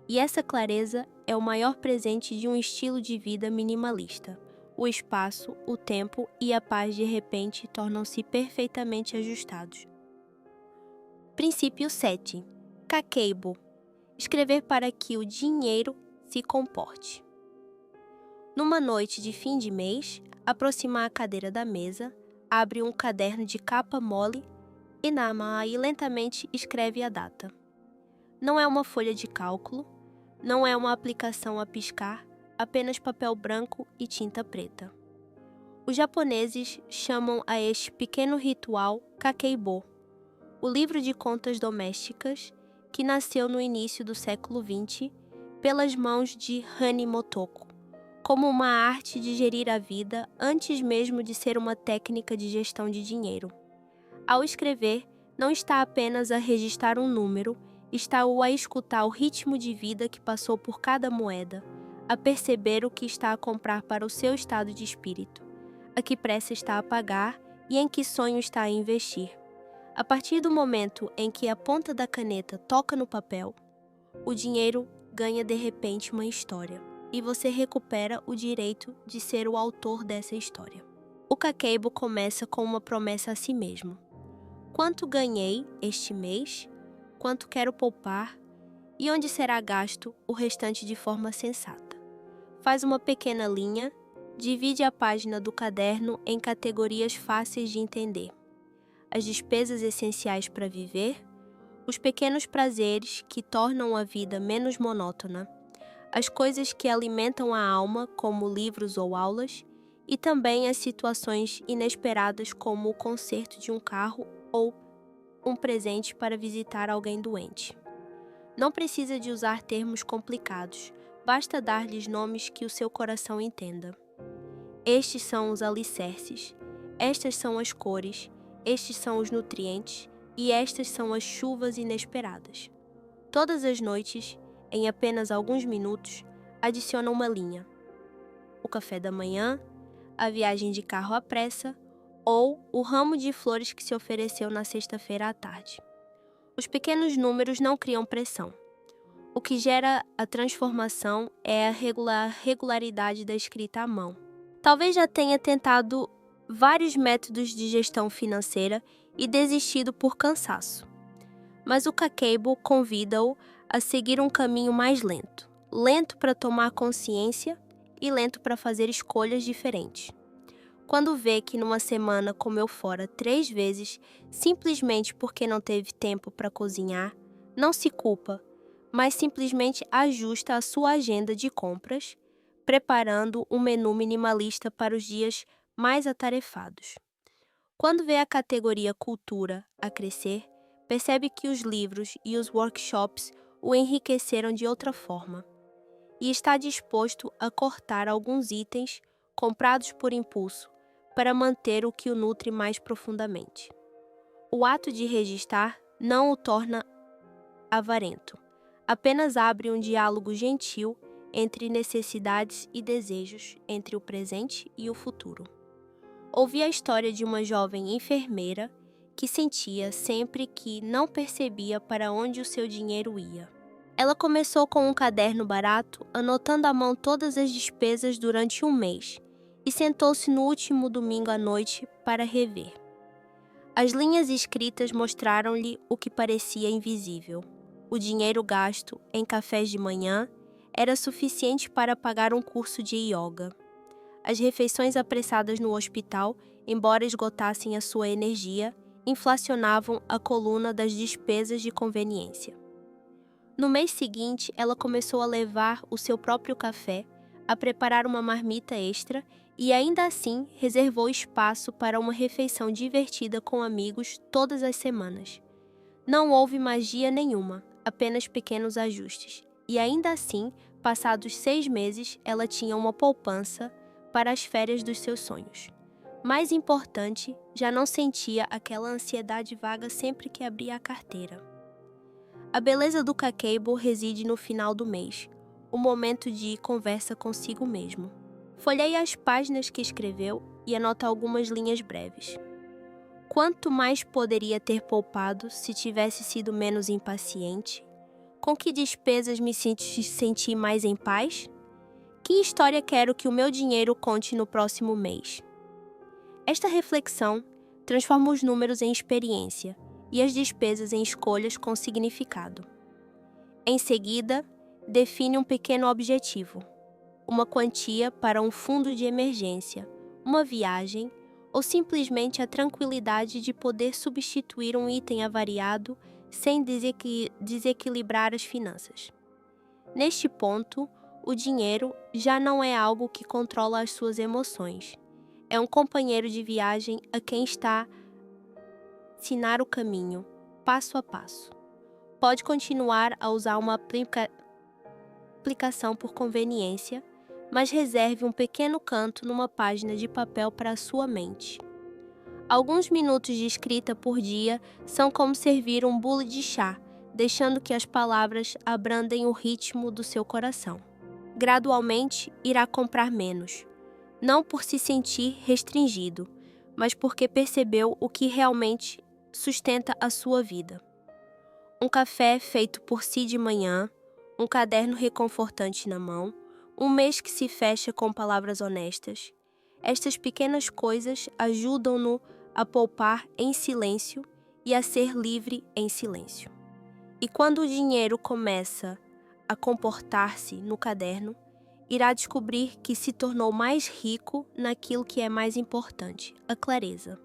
E essa clareza é o maior presente de um estilo de vida minimalista. O espaço, o tempo e a paz de repente tornam-se perfeitamente ajustados. Princípio 7. Kakeibo. Escrever para que o dinheiro se comporte. Numa noite de fim de mês, aproxima a cadeira da mesa, abre um caderno de capa mole e e lentamente escreve a data. Não é uma folha de cálculo, não é uma aplicação a piscar, apenas papel branco e tinta preta. Os japoneses chamam a este pequeno ritual kakeibo, o livro de contas domésticas que nasceu no início do século XX pelas mãos de Hani Motoko, como uma arte de gerir a vida antes mesmo de ser uma técnica de gestão de dinheiro. Ao escrever, não está apenas a registrar um número, está a escutar o ritmo de vida que passou por cada moeda, a perceber o que está a comprar para o seu estado de espírito, a que pressa está a pagar e em que sonho está a investir. A partir do momento em que a ponta da caneta toca no papel, o dinheiro ganha de repente uma história, e você recupera o direito de ser o autor dessa história. O Kakeibo começa com uma promessa a si mesmo. Quanto ganhei este mês? Quanto quero poupar? E onde será gasto o restante de forma sensata? Faz uma pequena linha, divide a página do caderno em categorias fáceis de entender. As despesas essenciais para viver, os pequenos prazeres que tornam a vida menos monótona, as coisas que alimentam a alma, como livros ou aulas, e também as situações inesperadas, como o conserto de um carro ou um presente para visitar alguém doente. Não precisa de usar termos complicados, basta dar-lhes nomes que o seu coração entenda. Estes são os alicerces, estas são as cores, estes são os nutrientes e estas são as chuvas inesperadas. Todas as noites, em apenas alguns minutos, adiciona uma linha. O café da manhã, a viagem de carro à pressa ou o ramo de flores que se ofereceu na sexta-feira à tarde. Os pequenos números não criam pressão. O que gera a transformação é a regularidade da escrita à mão. Talvez já tenha tentado vários métodos de gestão financeira e desistido por cansaço. Mas o Kakeibo convida-o a seguir um caminho mais lento. Lento para tomar consciência e lento para fazer escolhas diferentes. Quando vê que numa semana comeu fora 3 vezes, simplesmente porque não teve tempo para cozinhar, não se culpa, mas simplesmente ajusta a sua agenda de compras, preparando um menu minimalista para os dias mais atarefados. Quando vê a categoria cultura a crescer, percebe que os livros e os workshops o enriqueceram de outra forma, e está disposto a cortar alguns itens comprados por impulso para manter o que o nutre mais profundamente. O ato de registrar não o torna avarento, apenas abre um diálogo gentil entre necessidades e desejos, entre o presente e o futuro. Ouvi a história de uma jovem enfermeira que sentia sempre que não percebia para onde o seu dinheiro ia. Ela começou com um caderno barato, anotando à mão todas as despesas durante um mês, e sentou-se no último domingo à noite para rever. As linhas escritas mostraram-lhe o que parecia invisível. O dinheiro gasto em cafés de manhã era suficiente para pagar um curso de yoga. As refeições apressadas no hospital, embora esgotassem a sua energia, inflacionavam a coluna das despesas de conveniência. No mês seguinte, ela começou a levar o seu próprio café, a preparar uma marmita extra e ainda assim reservou espaço para uma refeição divertida com amigos todas as semanas. Não houve magia nenhuma, apenas pequenos ajustes. E ainda assim, passados 6 meses, ela tinha uma poupança para as férias dos seus sonhos. Mais importante, já não sentia aquela ansiedade vaga sempre que abria a carteira. A beleza do Kakeibo reside no final do mês, o momento de conversa consigo mesmo. Folheie as páginas que escreveu e anota algumas linhas breves. Quanto mais poderia ter poupado se tivesse sido menos impaciente? Com que despesas me senti mais em paz? Que história quero que o meu dinheiro conte no próximo mês? Esta reflexão transforma os números em experiência e as despesas em escolhas com significado. Em seguida, define um pequeno objetivo, uma quantia para um fundo de emergência, uma viagem ou simplesmente a tranquilidade de poder substituir um item avariado sem desequilibrar as finanças. Neste ponto, o dinheiro já não é algo que controla as suas emoções. É um companheiro de viagem a quem está a ensinar o caminho, passo a passo. Pode continuar a usar uma aplicação por conveniência, mas reserve um pequeno canto numa página de papel para a sua mente. Alguns minutos de escrita por dia são como servir um bule de chá, deixando que as palavras abrandem o ritmo do seu coração. Gradualmente, irá comprar menos, não por se sentir restringido, mas porque percebeu o que realmente sustenta a sua vida. Um café feito por si de manhã, um caderno reconfortante na mão, um mês que se fecha com palavras honestas. Estas pequenas coisas ajudam-no a poupar em silêncio e a ser livre em silêncio. E quando o dinheiro começa a comportar-se no caderno, irá descobrir que se tornou mais rico naquilo que é mais importante, a clareza.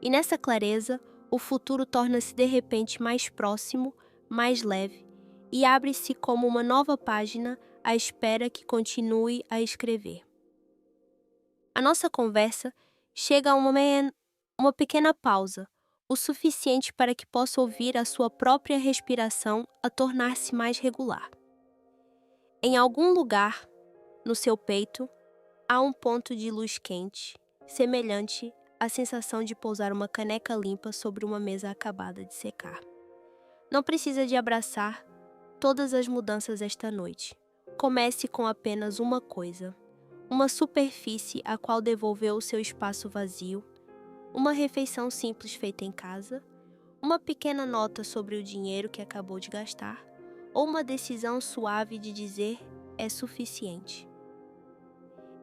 E nessa clareza, o futuro torna-se de repente mais próximo, mais leve, e abre-se como uma nova página à espera que continue a escrever. A nossa conversa chega a uma pequena pausa, o suficiente para que possa ouvir a sua própria respiração a tornar-se mais regular. Em algum lugar, no seu peito, há um ponto de luz quente, semelhante à sensação de pousar uma caneca limpa sobre uma mesa acabada de secar. Não precisa de abraçar todas as mudanças esta noite. Comece com apenas uma coisa, uma superfície a qual devolveu o seu espaço vazio, uma refeição simples feita em casa, uma pequena nota sobre o dinheiro que acabou de gastar, ou uma decisão suave de dizer é suficiente.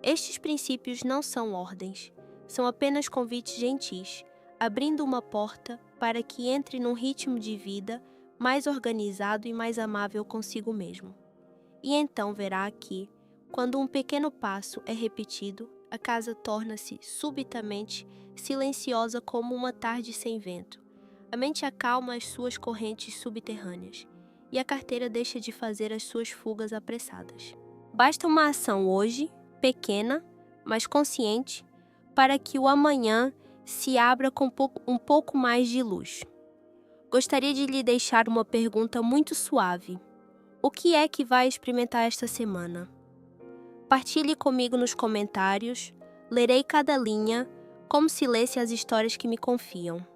Estes princípios não são ordens, são apenas convites gentis, abrindo uma porta para que entre num ritmo de vida mais organizado e mais amável consigo mesmo. E então verá que, quando um pequeno passo é repetido, a casa torna-se subitamente silenciosa como uma tarde sem vento. A mente acalma as suas correntes subterrâneas e a carteira deixa de fazer as suas fugas apressadas. Basta uma ação hoje, pequena, mas consciente, para que o amanhã se abra com um pouco mais de luz. Gostaria de lhe deixar uma pergunta muito suave. O que é que vai experimentar esta semana? Partilhe comigo nos comentários, lerei cada linha, como se lesse as histórias que me confiam.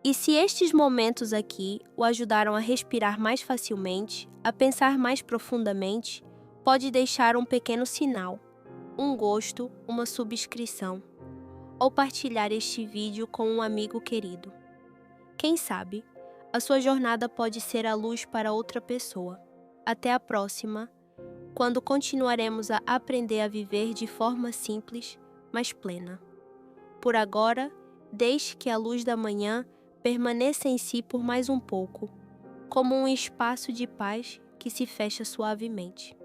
E se estes momentos aqui o ajudaram a respirar mais facilmente, a pensar mais profundamente, pode deixar um pequeno sinal, um gosto, uma subscrição, ou partilhar este vídeo com um amigo querido. Quem sabe, a sua jornada pode ser a luz para outra pessoa. Até a próxima, quando continuaremos a aprender a viver de forma simples, mas plena. Por agora, deixe que a luz da manhã permaneça em si por mais um pouco, como um espaço de paz que se fecha suavemente.